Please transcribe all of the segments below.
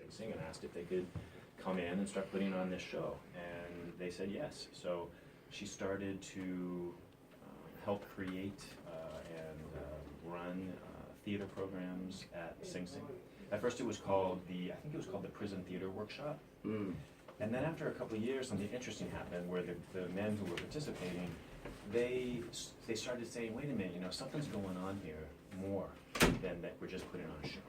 Sing Sing and asked if they could come in and start putting on this show, and they said yes. So she started to help create and run theater programs at Sing Sing. At first it was called I think it was called the Prison Theater Workshop. Mm. And then after a couple of years, something interesting happened where the men who were participating, they started saying, wait a minute, something's going on here more than that we're just putting on a show.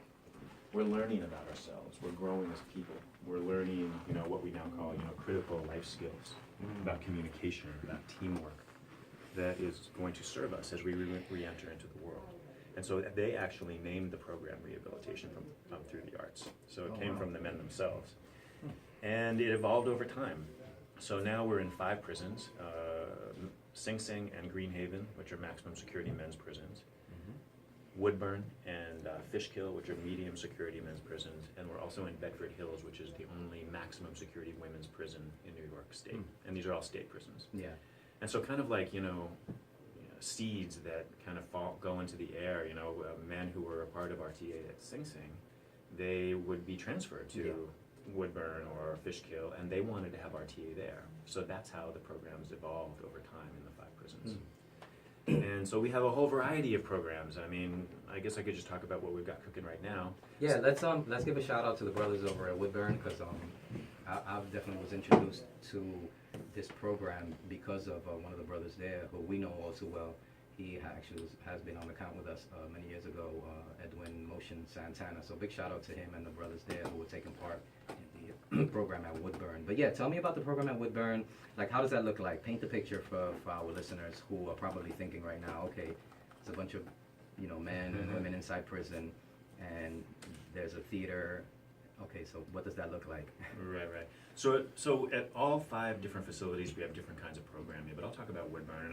We're learning about ourselves, we're growing as people, we're learning, what we now call, critical life skills, about communication, about teamwork, that is going to serve us as we re-enter into the world. And so they actually named the program Rehabilitation Through the Arts. So it came from the men themselves. And it evolved over time. So now we're in 5 prisons, Sing Sing and Greenhaven, which are maximum security men's prisons, Woodburn and Fishkill, which are medium security men's prisons, and we're also in Bedford Hills, which is the only maximum security women's prison in New York State. And these are all state prisons. Yeah. And so kind of like, seeds that kind of go into the air, men who were a part of RTA at Sing Sing, they would be transferred to Woodburn or Fishkill, and they wanted to have RTA there. So that's how the programs evolved over time in the 5 prisons. And so we have a whole variety of programs. I mean, I guess I could just talk about what we've got cooking right now. Yeah, let's give a shout out to the brothers over at Woodburn, because I definitely was introduced to this program because of one of the brothers there who we know all too well. He actually has been on account with us many years ago, Edwin Motion Santana. So big shout out to him and the brothers there who were taking part in the program at Woodburn. But yeah, tell me about the program at Woodburn. Like, how does that look like? Paint the picture for our listeners who are probably thinking right now, okay, it's a bunch of men and women inside prison, and there's a theater. Okay, so what does that look like? Right. So at all 5 different facilities, we have different kinds of programming, but I'll talk about Woodburn.